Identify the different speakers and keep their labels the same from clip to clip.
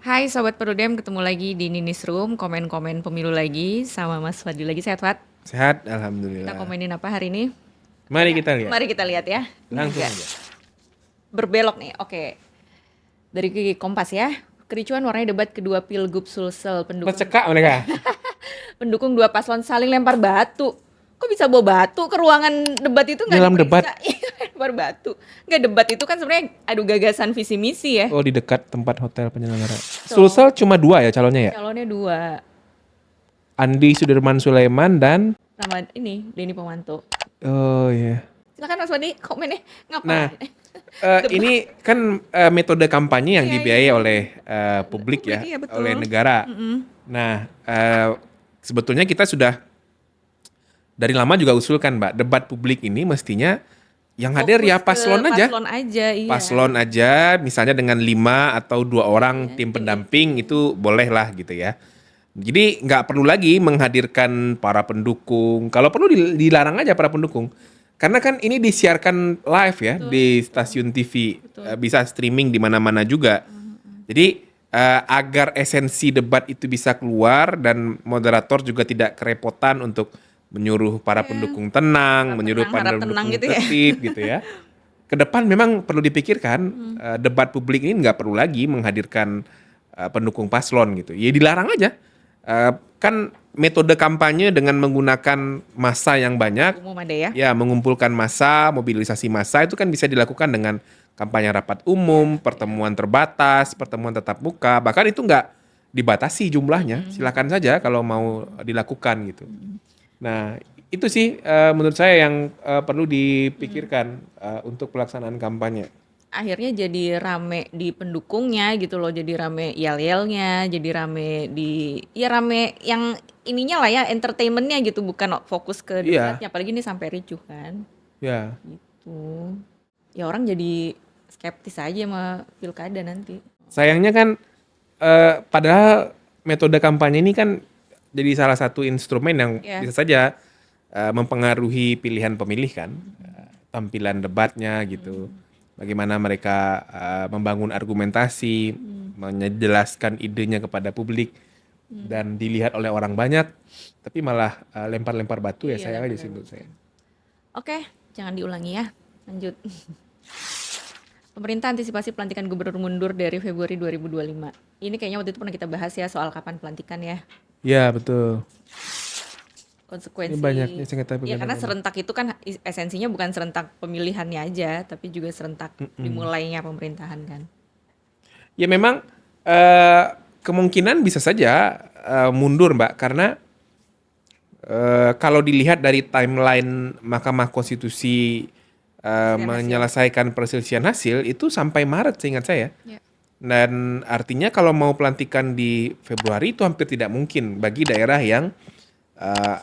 Speaker 1: Hai Sobat Perudem, ketemu lagi di Ninis Room, komen-komen pemilu lagi sama Mas Fadli lagi. Sehat, Fad?
Speaker 2: Sehat,
Speaker 1: Kita
Speaker 2: alhamdulillah.
Speaker 1: komenin apa hari ini?
Speaker 2: Mari
Speaker 1: Kayaknya,
Speaker 2: kita lihat.
Speaker 1: mari kita lihat ya. Ini
Speaker 2: Langsung
Speaker 1: agak
Speaker 2: aja.
Speaker 1: berbelok nih. Oke, dari Kompas ya. Kericuan warnai debat kedua Pilgub Sulsel. Pendukung
Speaker 2: Mencekak mereka.
Speaker 1: pendukung dua paslon saling lempar batu. Kok bisa bawa batu ke ruangan debat itu nggak
Speaker 2: Dalam debat.
Speaker 1: diperiksa? Lempar batu. Nggak, debat itu kan sebenarnya adu gagasan visi misi ya.
Speaker 2: Oh, di dekat tempat hotel penyelenggara.
Speaker 1: So,
Speaker 2: Sulsel cuma 2 ya calonnya ya?
Speaker 1: calonnya dua.
Speaker 2: Andi Sudirman Sulaiman dan...
Speaker 1: Sama ini, Denny Pomanto.
Speaker 2: Oh iya.
Speaker 1: Silakan Mas Wadi komennya
Speaker 2: Nah,
Speaker 1: ngapain?
Speaker 2: ini kan metode kampanye yang
Speaker 1: Iya,
Speaker 2: dibiayai
Speaker 1: iya.
Speaker 2: oleh publik ya,
Speaker 1: Iya, betul.
Speaker 2: oleh negara. Nah, sebetulnya kita sudah dari lama juga usulkan, Mbak, debat publik ini mestinya yang hadir
Speaker 1: Fokus
Speaker 2: ya
Speaker 1: ke
Speaker 2: paslon aja.
Speaker 1: Paslon aja, iya.
Speaker 2: Paslon aja, misalnya dengan 5 atau 2 orang tim pendamping itu boleh lah gitu ya. Jadi nggak perlu lagi menghadirkan para pendukung. Kalau perlu dilarang aja para pendukung. Karena kan ini disiarkan live ya di stasiun TV, bisa streaming di mana-mana juga. Jadi agar esensi debat itu bisa keluar dan moderator juga tidak kerepotan untuk menyuruh para pendukung tenang, menyuruh para
Speaker 1: harap tenang
Speaker 2: pendukung
Speaker 1: gitu ya.
Speaker 2: tertib gitu ya. Ke depan memang perlu dipikirkan debat publik ini nggak perlu lagi menghadirkan pendukung paslon gitu. Ya dilarang aja. Kan metode kampanye dengan menggunakan massa yang banyak,
Speaker 1: Umum ada ya.
Speaker 2: ya mengumpulkan massa, mobilisasi massa itu kan bisa dilakukan dengan kampanye rapat umum, pertemuan terbatas, pertemuan tatap muka, bahkan itu nggak dibatasi jumlahnya. Silakan saja kalau mau dilakukan gitu. Nah, itu sih menurut saya yang perlu dipikirkan untuk pelaksanaan kampanye.
Speaker 1: Akhirnya jadi rame di pendukungnya gitu loh, jadi rame yel-yelnya, jadi rame ya rame yang ininya lah ya, entertainmentnya gitu, bukan fokus ke
Speaker 2: Iya,
Speaker 1: debatnya, apalagi ini sampai ricuh kan,
Speaker 2: ya.
Speaker 1: gitu. Ya orang jadi skeptis aja sama pilkada nanti.
Speaker 2: Sayangnya kan padahal metode kampanye ini kan jadi salah satu instrumen yang
Speaker 1: Ya.
Speaker 2: bisa saja mempengaruhi pilihan pemilih kan. Tampilan debatnya gitu. Bagaimana mereka membangun argumentasi, menjelaskan idenya kepada publik dan dilihat oleh orang banyak, tapi malah lempar-lempar batu ya
Speaker 1: Iya,
Speaker 2: sayang aja sih
Speaker 1: lempar-lempar
Speaker 2: menurut saya.
Speaker 1: Oke, jangan diulangi ya. Lanjut. Pemerintah antisipasi pelantikan gubernur mundur dari Februari 2025. Ini kayaknya waktu itu pernah kita bahas ya soal kapan pelantikan ya.
Speaker 2: Ya betul. Ini
Speaker 1: Konsekuensi.
Speaker 2: banyaknya sengketa
Speaker 1: Ya
Speaker 2: pilkada
Speaker 1: karena
Speaker 2: memang.
Speaker 1: serentak itu kan esensinya bukan serentak pemilihannya aja, tapi juga serentak dimulainya pemerintahan kan.
Speaker 2: Ya memang kemungkinan bisa saja mundur Mbak karena kalau dilihat dari timeline Mahkamah Konstitusi menyelesaikan perselisihan hasil itu sampai Maret seingat saya.
Speaker 1: Ya.
Speaker 2: Dan artinya kalau mau pelantikan di Februari itu hampir tidak mungkin bagi daerah yang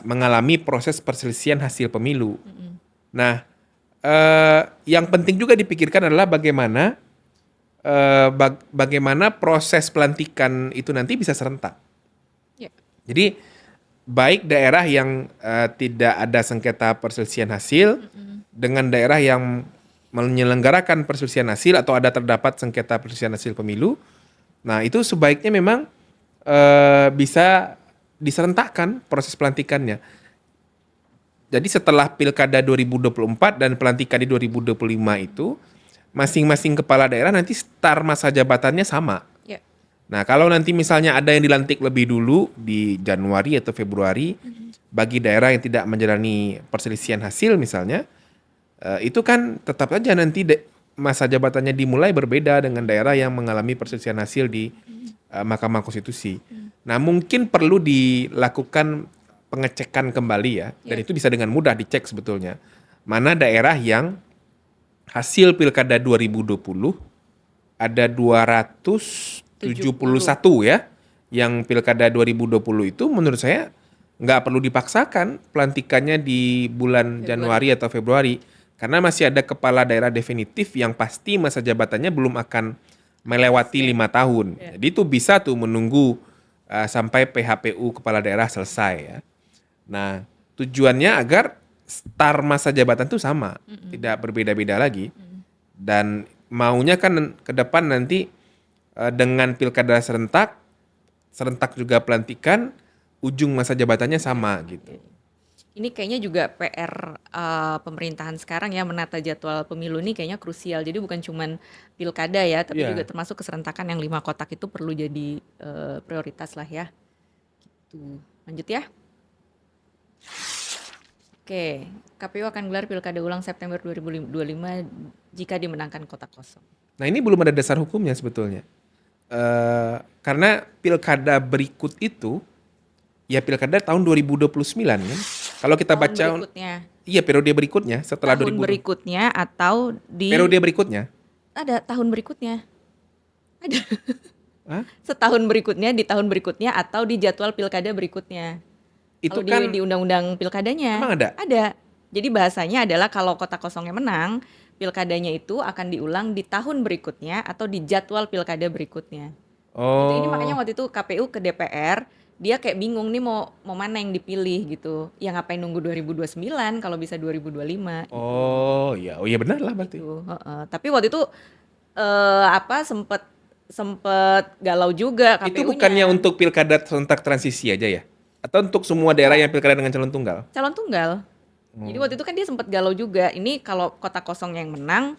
Speaker 2: mengalami proses perselisihan hasil pemilu. Nah, yang penting juga dipikirkan adalah bagaimana proses pelantikan itu nanti bisa serentak.
Speaker 1: Ya.
Speaker 2: Jadi baik daerah yang tidak ada sengketa perselisihan hasil dengan daerah yang menyelenggarakan perselisihan hasil atau ada terdapat sengketa perselisihan hasil pemilu. Nah, itu sebaiknya memang bisa diserentakkan proses pelantikannya. Jadi setelah Pilkada 2024 dan pelantikan di 2025 itu masing-masing kepala daerah nanti start masa jabatannya sama.
Speaker 1: Ya.
Speaker 2: Nah, kalau nanti misalnya ada yang dilantik lebih dulu di Januari atau Februari, bagi daerah yang tidak menjalani perselisihan hasil misalnya, itu kan tetap saja nanti masa jabatannya dimulai berbeda dengan daerah yang mengalami perselisihan hasil di Mahkamah Konstitusi. Nah, mungkin perlu dilakukan pengecekan kembali ya, dan itu bisa dengan mudah dicek sebetulnya. Mana daerah yang hasil Pilkada 2020 ada 271 ya. Yang Pilkada 2020 itu menurut saya nggak perlu dipaksakan pelantikannya di bulan Januari atau Februari. Karena masih ada kepala daerah definitif yang pasti masa jabatannya belum akan melewati 5 tahun. Jadi itu bisa tuh menunggu sampai PHPU kepala daerah selesai ya. Nah, tujuannya agar start masa jabatan itu sama, tidak berbeda-beda lagi. Dan maunya kan ke depan nanti dengan pilkada serentak juga pelantikan, ujung masa jabatannya sama gitu.
Speaker 1: Ini kayaknya juga PR pemerintahan sekarang ya, menata jadwal pemilu ini kayaknya krusial. Jadi bukan cuman pilkada ya, tapi juga
Speaker 2: Iya.
Speaker 1: termasuk keserentakan yang 5 kotak itu perlu jadi prioritas lah ya. Tuh, lanjut ya. Oke, KPU akan gelar pilkada ulang September 2025 jika dimenangkan kotak kosong.
Speaker 2: Nah, ini belum ada dasar hukumnya sebetulnya. Karena pilkada berikut itu ya pilkada tahun 2029 kan. Kalau kita
Speaker 1: Tahun
Speaker 2: baca
Speaker 1: berikutnya,
Speaker 2: iya periode berikutnya setelah
Speaker 1: tahun
Speaker 2: 2020.
Speaker 1: berikutnya atau di
Speaker 2: Periode berikutnya.
Speaker 1: ada tahun berikutnya, ada
Speaker 2: Hah?
Speaker 1: setahun berikutnya, di tahun berikutnya atau di jadwal pilkada berikutnya.
Speaker 2: Itu
Speaker 1: Kalau
Speaker 2: kan
Speaker 1: di undang-undang pilkadanya
Speaker 2: emang ada.
Speaker 1: ada. Jadi bahasanya adalah kalau kotak kosongnya menang, pilkadanya itu akan diulang di tahun berikutnya atau di jadwal pilkada berikutnya. Gitu. Ini makanya
Speaker 2: Oh.
Speaker 1: waktu itu KPU ke DPR, dia kayak bingung nih mau mana yang dipilih gitu. Ya ngapain nunggu 2029 kalau bisa 2025 gitu.
Speaker 2: Oh, ya. Oh, ya benar lah berarti.
Speaker 1: Gitu, heeh. Tapi waktu itu apa sempet sempet galau juga
Speaker 2: Itu
Speaker 1: KPU-nya.
Speaker 2: bukannya untuk pilkada serentak transisi aja ya? Atau untuk semua daerah yang pilkada dengan calon tunggal?
Speaker 1: Calon tunggal. Jadi waktu itu kan dia sempat galau juga. Ini kalau kota kosong yang menang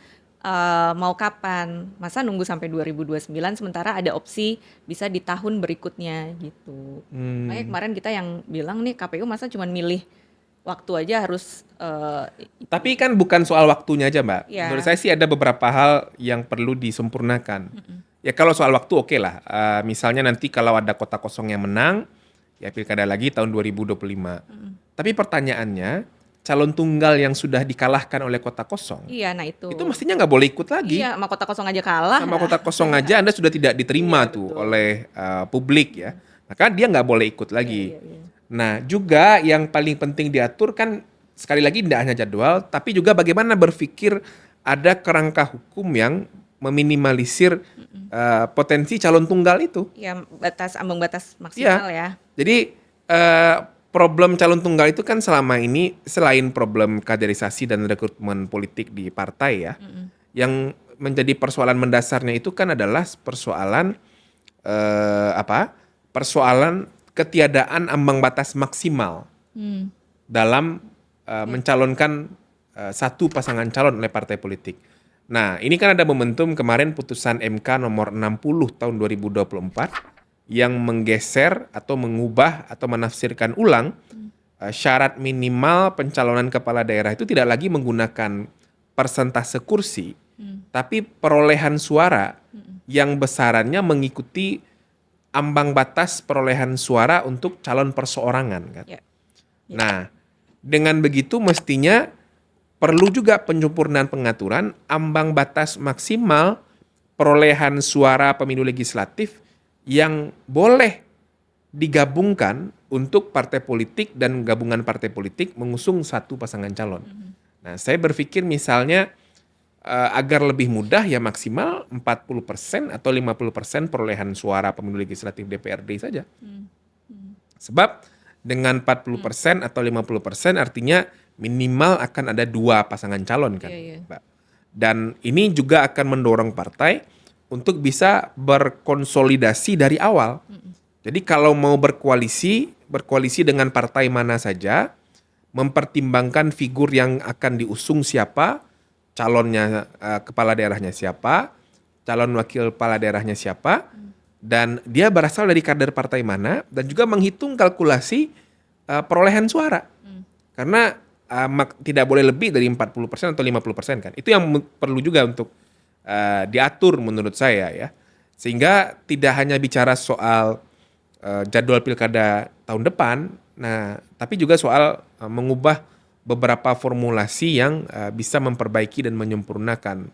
Speaker 1: mau kapan? Masa nunggu sampai 2029 sementara ada opsi bisa di tahun berikutnya gitu. Makanya kemarin kita yang bilang nih KPU masa cuma milih waktu aja harus
Speaker 2: Tapi kan bukan soal waktunya aja, Mbak.
Speaker 1: Ya.
Speaker 2: Menurut saya sih ada beberapa hal yang perlu disempurnakan. Ya kalau soal waktu oke lah. Misalnya nanti kalau ada kota kosong yang menang, ya pilkada lagi tahun 2025. Tapi pertanyaannya, calon tunggal yang sudah dikalahkan oleh kota kosong,
Speaker 1: iya, nah itu.
Speaker 2: itu mestinya nggak boleh ikut lagi.
Speaker 1: Iya, sama kota kosong aja kalah.
Speaker 2: Sama kota kosong aja Anda sudah tidak diterima
Speaker 1: Iya,
Speaker 2: tuh
Speaker 1: betul.
Speaker 2: oleh publik ya. Maka dia nggak boleh ikut lagi.
Speaker 1: Iya, iya.
Speaker 2: Nah, juga yang paling penting diatur kan sekali lagi tidak hanya jadwal, tapi juga bagaimana berpikir ada kerangka hukum yang meminimalisir potensi calon tunggal itu.
Speaker 1: Ya, ambang batas maksimal ya.
Speaker 2: Jadi problem calon tunggal itu kan selama ini selain problem kaderisasi dan rekrutmen politik di partai ya, yang menjadi persoalan mendasarnya itu kan adalah persoalan persoalan ketiadaan ambang batas maksimal dalam mencalonkan satu pasangan calon oleh partai politik. Nah, ini kan ada momentum kemarin putusan MK nomor 60 tahun 2024 yang menggeser atau mengubah atau menafsirkan ulang syarat minimal pencalonan kepala daerah itu tidak lagi menggunakan persentase kursi, tapi perolehan suara yang besarannya mengikuti ambang batas perolehan suara untuk calon perseorangan kan.
Speaker 1: Ya.
Speaker 2: Nah, dengan begitu mestinya perlu juga penyempurnaan pengaturan ambang batas maksimal perolehan suara pemilu legislatif yang boleh digabungkan untuk partai politik dan gabungan partai politik mengusung satu pasangan calon. Nah, saya berpikir misalnya agar lebih mudah ya maksimal 40% atau 50% perolehan suara pemilu legislatif DPRD saja. Sebab dengan 40% atau 50% artinya minimal akan ada 2 pasangan calon kan,
Speaker 1: Iya, iya.
Speaker 2: Mbak. Dan ini juga akan mendorong partai untuk bisa berkonsolidasi dari awal. Jadi kalau mau berkoalisi dengan partai mana saja, mempertimbangkan figur yang akan diusung siapa, calonnya kepala daerahnya siapa, calon wakil kepala daerahnya siapa, dan dia berasal dari kader partai mana, dan juga menghitung kalkulasi perolehan suara. Karena tidak boleh lebih dari 40% atau 50% kan. Itu yang perlu juga untuk diatur menurut saya ya. Sehingga tidak hanya bicara soal jadwal pilkada tahun depan, nah tapi juga soal mengubah beberapa formulasi yang bisa memperbaiki dan menyempurnakan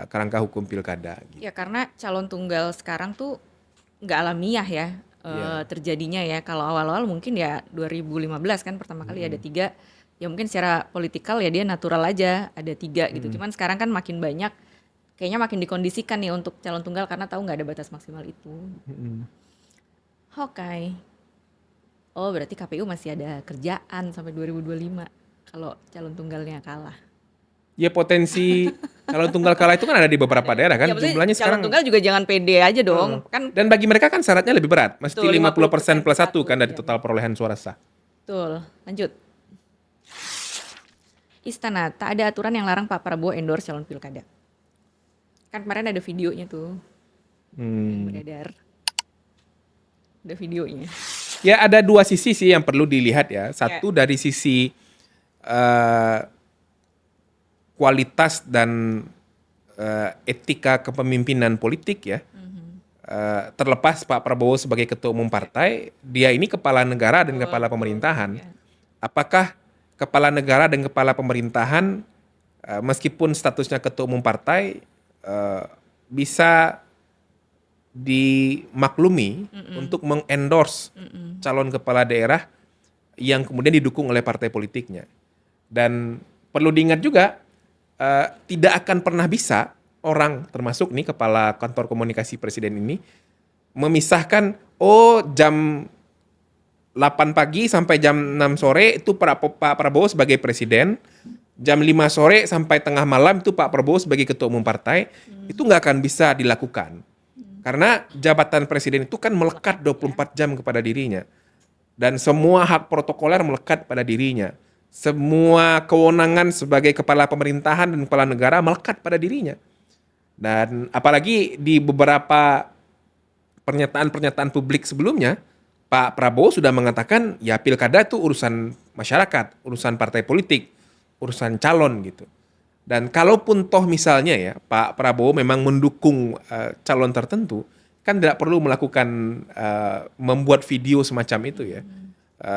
Speaker 2: kerangka hukum pilkada. Gitu.
Speaker 1: Ya karena calon tunggal sekarang tuh nggak alamiah ya terjadinya ya. Kalau awal-awal mungkin ya 2015 kan pertama kali ada 3. Ya mungkin secara politikal ya dia natural aja ada 3 gitu. Cuman sekarang kan makin banyak, kayaknya makin dikondisikan nih untuk calon tunggal karena tahu nggak ada batas maksimal itu. Oke. Oh berarti KPU masih ada kerjaan sampai 2025 kalau calon tunggalnya kalah.
Speaker 2: Ya potensi calon tunggal kalah itu kan ada di beberapa daerah kan.
Speaker 1: Ya maksudnya
Speaker 2: Jumlahnya
Speaker 1: calon
Speaker 2: sekarang.
Speaker 1: tunggal juga jangan pede aja dong. Kan
Speaker 2: Dan bagi mereka kan syaratnya lebih berat. Mesti
Speaker 1: betul,
Speaker 2: 50% plus 1
Speaker 1: 1,
Speaker 2: kan dari
Speaker 1: iya.
Speaker 2: total perolehan suara sah.
Speaker 1: Betul. Lanjut. Istana, tak ada aturan yang larang Pak Prabowo endorse calon pilkada. Kan kemarin ada videonya tuh yang beredar. Ada videonya.
Speaker 2: Ya ada dua sisi sih yang perlu dilihat ya. Satu dari sisi kualitas dan etika kepemimpinan politik ya. Terlepas Pak Prabowo sebagai ketua umum partai, dia ini kepala negara dan kepala pemerintahan. Apakah kepala negara dan kepala pemerintahan meskipun statusnya ketua umum partai bisa dimaklumi untuk mengendorse calon kepala daerah yang kemudian didukung oleh partai politiknya. Dan perlu diingat juga tidak akan pernah bisa orang termasuk nih kepala kantor komunikasi presiden ini memisahkan jam 8 pagi sampai jam 6 sore itu Pak Prabowo sebagai presiden, jam 5 sore sampai tengah malam itu Pak Prabowo sebagai ketua umum partai. Itu nggak akan bisa dilakukan. Karena jabatan presiden itu kan melekat 24 jam kepada dirinya. Dan semua hak protokoler melekat pada dirinya. Semua kewenangan sebagai kepala pemerintahan dan kepala negara melekat pada dirinya. Dan apalagi di beberapa pernyataan-pernyataan publik sebelumnya, Pak Prabowo sudah mengatakan ya pilkada itu urusan masyarakat, urusan partai politik, urusan calon gitu. Dan kalaupun toh misalnya ya Pak Prabowo memang mendukung calon tertentu, kan tidak perlu melakukan membuat video semacam itu ya.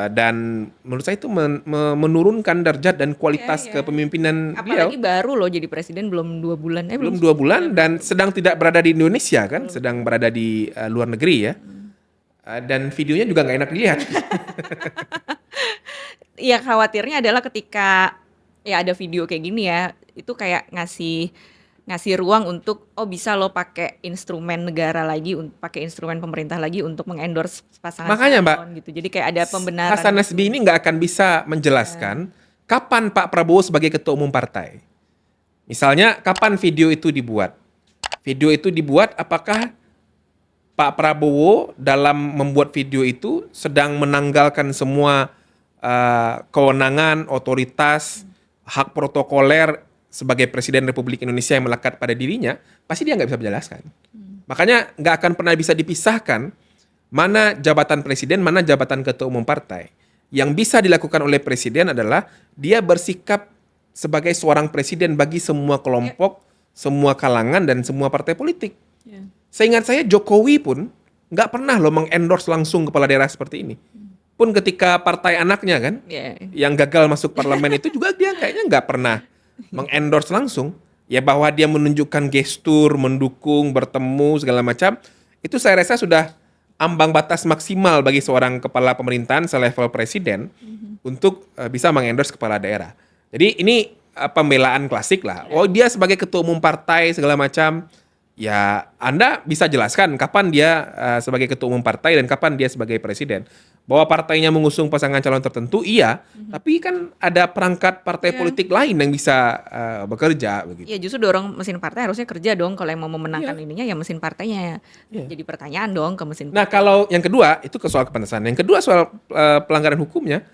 Speaker 2: Dan menurut saya itu menurunkan derajat dan kualitas kepemimpinan beliau.
Speaker 1: Apalagi baru loh jadi presiden belum 2 bulan.
Speaker 2: Belum 2 bulan dan sedang tidak berada di Indonesia kan, sedang berada di luar negeri ya. Dan videonya juga nggak enak dilihat.
Speaker 1: Iya khawatirnya adalah ketika ya ada video kayak gini ya, itu kayak ngasih ruang untuk bisa lo pakai instrumen negara lagi, pakai instrumen pemerintah lagi untuk mengendorse pasangan
Speaker 2: Makanya, Mbak,
Speaker 1: calon gitu. Jadi kayak ada pembenaran.
Speaker 2: Hasan Nasbi ini nggak akan bisa menjelaskan kapan Pak Prabowo sebagai ketua umum partai. Misalnya kapan video itu dibuat? Video itu dibuat apakah Pak Prabowo dalam membuat video itu sedang menanggalkan semua kewenangan, otoritas, hak protokoler sebagai Presiden Republik Indonesia yang melekat pada dirinya, pasti dia nggak bisa menjelaskan. Makanya nggak akan pernah bisa dipisahkan mana jabatan presiden, mana jabatan ketua umum partai. Yang bisa dilakukan oleh presiden adalah dia bersikap sebagai seorang presiden bagi semua kelompok, semua kalangan, dan semua partai politik. Seingat saya Jokowi pun nggak pernah loh mengendorse langsung kepala daerah seperti ini. Pun ketika partai anaknya kan, yang gagal masuk parlemen itu juga dia kayaknya nggak pernah mengendorse langsung. Ya bahwa dia menunjukkan gestur, mendukung, bertemu, segala macam. Itu saya rasa sudah ambang batas maksimal bagi seorang kepala pemerintahan selevel presiden untuk bisa mengendorse kepala daerah. Jadi ini pembelaan klasik lah. Oh dia sebagai ketua umum partai segala macam. Ya Anda bisa jelaskan kapan dia sebagai ketua umum partai dan kapan dia sebagai presiden. Bahwa partainya mengusung pasangan calon tertentu, iya. Tapi kan ada perangkat partai politik lain yang bisa bekerja. Begitu.
Speaker 1: Ya justru dorong mesin partai harusnya kerja dong. Kalau yang mau memenangkan ininya ya mesin partainya. Jadi pertanyaan dong ke mesin
Speaker 2: partai. Nah kalau yang kedua, itu ke soal kepantasan. Yang kedua soal pelanggaran hukumnya.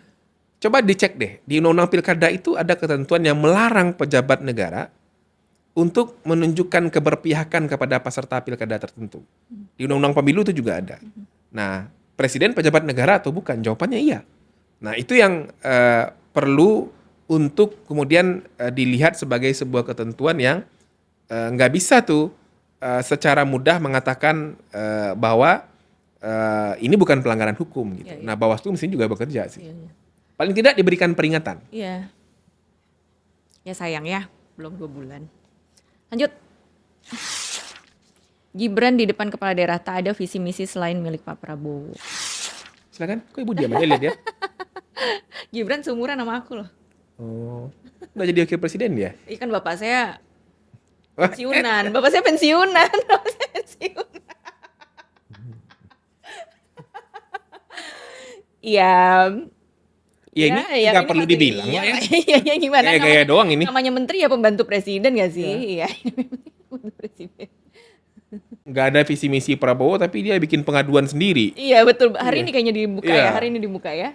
Speaker 2: Coba dicek deh. Di Undang-Undang Pilkada itu ada ketentuan yang melarang pejabat negara untuk menunjukkan keberpihakan kepada peserta pilkada tertentu. Di Undang-Undang Pemilu itu juga ada. Nah, presiden pejabat negara atau bukan? Jawabannya iya. Nah, itu yang perlu untuk kemudian dilihat sebagai sebuah ketentuan yang nggak bisa tuh secara mudah mengatakan bahwa ini bukan pelanggaran hukum gitu. Nah, Bawaslu mesti juga bekerja sih. Paling tidak diberikan peringatan.
Speaker 1: Iya. Ya sayang ya, belum 2 bulan. Lanjut. Gibran di depan kepala daerah tak ada visi misi selain milik Pak Prabowo.
Speaker 2: Silakan, kok ibu diam aja lihat ya.
Speaker 1: Gibran seumuran sama aku loh.
Speaker 2: Oh, nggak jadi wakil presiden dia?
Speaker 1: Iya kan bapak saya pensiunan, bapak saya pensiunan. Iya,
Speaker 2: Ya ini nggak
Speaker 1: ini
Speaker 2: perlu
Speaker 1: masih-
Speaker 2: dibilang
Speaker 1: iya,
Speaker 2: lah ya.
Speaker 1: Iya, gimana
Speaker 2: Gaya-gaya doang ini.
Speaker 1: namanya menteri ya pembantu presiden gak sih? Iya, pembantu presiden.
Speaker 2: Nggak ada visi misi Prabowo tapi dia bikin pengaduan sendiri.
Speaker 1: Iya betul. Hari
Speaker 2: Iya.
Speaker 1: ini kayaknya dibuka
Speaker 2: Iya.
Speaker 1: ya. Hari ini dibuka ya.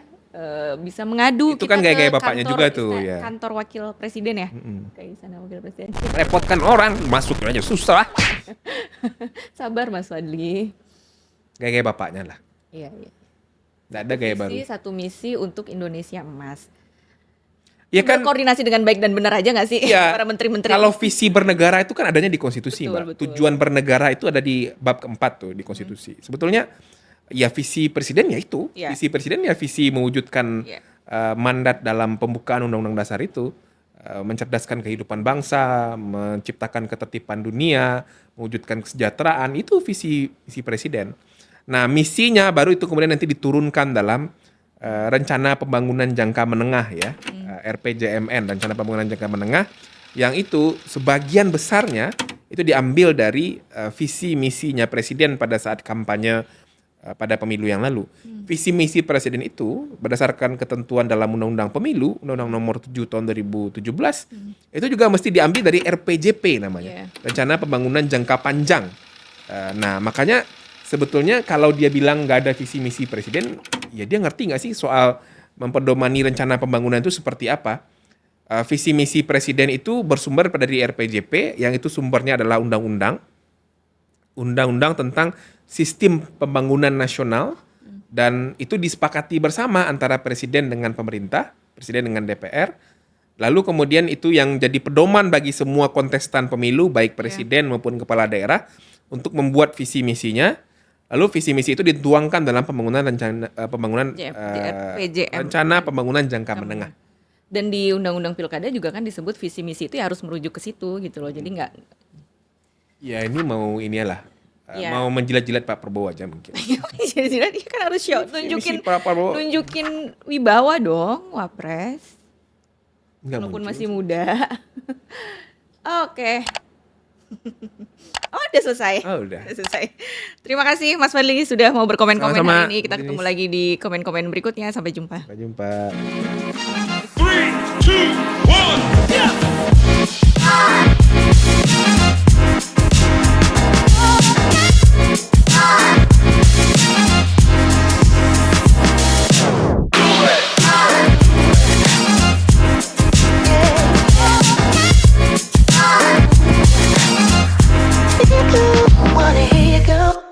Speaker 1: Bisa mengadu.
Speaker 2: Itu
Speaker 1: kita
Speaker 2: kan gaya-gaya
Speaker 1: ke
Speaker 2: bapaknya
Speaker 1: kantor
Speaker 2: juga tuh, ya.
Speaker 1: Kantor wakil presiden ya. Kayak sana wakil presiden.
Speaker 2: Repotkan orang, masuk aja susah.
Speaker 1: Sabar Mas Fadli.
Speaker 2: Gaya-gaya bapaknya lah.
Speaker 1: Iya iya.
Speaker 2: Nggak ada gaya baru.
Speaker 1: Satu misi untuk Indonesia Emas.
Speaker 2: Ya kan,
Speaker 1: Koordinasi dengan baik dan benar aja nggak sih
Speaker 2: ya,
Speaker 1: para menteri-menteri?
Speaker 2: kalau visi bernegara itu kan adanya di konstitusi,
Speaker 1: Betul,
Speaker 2: Mbak.
Speaker 1: betul.
Speaker 2: Tujuan bernegara itu ada di bab keempat tuh di konstitusi. Sebetulnya ya visi presiden ya itu.
Speaker 1: Ya.
Speaker 2: Visi presiden ya visi mewujudkan
Speaker 1: Ya.
Speaker 2: mandat dalam pembukaan undang-undang dasar itu. Mencerdaskan kehidupan bangsa, menciptakan ketertiban dunia, mewujudkan kesejahteraan, itu visi presiden. Nah, misinya baru itu kemudian nanti diturunkan dalam rencana pembangunan jangka menengah ya, RPJMN, rencana pembangunan jangka menengah, yang itu sebagian besarnya itu diambil dari visi misinya presiden pada saat kampanye pada pemilu yang lalu. Visi misi presiden itu berdasarkan ketentuan dalam Undang-Undang Pemilu, Undang-Undang Nomor 7 Tahun 2017, itu juga mesti diambil dari RPJP namanya, Rencana Pembangunan Jangka Panjang. Nah, makanya sebetulnya kalau dia bilang nggak ada visi misi presiden, ya dia ngerti nggak sih soal mempedomani rencana pembangunan itu seperti apa? Visi misi presiden itu bersumber dari RPJP, yang itu sumbernya adalah undang-undang tentang sistem pembangunan nasional, dan itu disepakati bersama antara presiden dengan pemerintah, presiden dengan DPR. Lalu kemudian itu yang jadi pedoman bagi semua kontestan pemilu, baik presiden maupun kepala daerah, untuk membuat visi misinya. Lalu visi misi itu dituangkan dalam rencana pembangunan jangka menengah.
Speaker 1: Dan di Undang-Undang Pilkada juga kan disebut visi misi itu ya harus merujuk ke situ gitu loh. Jadi nggak.
Speaker 2: Ya ini mau inilah.
Speaker 1: Ya.
Speaker 2: Mau menjilat-jilat Pak Prabowo aja mungkin.
Speaker 1: Jadi dia kan harus show,
Speaker 2: Misi Pak Prabowo
Speaker 1: nunjukin wibawa dong, wapres.
Speaker 2: nggak
Speaker 1: Walaupun
Speaker 2: muncul.
Speaker 1: masih muda. Oke. Oh, udah selesai.
Speaker 2: Oh, udah.
Speaker 1: Selesai. Terima kasih Mas Fadli sudah mau berkomen-komen
Speaker 2: Sama-sama,
Speaker 1: hari ini. Kita
Speaker 2: Bu
Speaker 1: ketemu
Speaker 2: Denis.
Speaker 1: lagi di komen-komen berikutnya. Sampai jumpa.
Speaker 2: Sampai jumpa.
Speaker 3: 3, 2, 1.
Speaker 4: Wanna hear you go.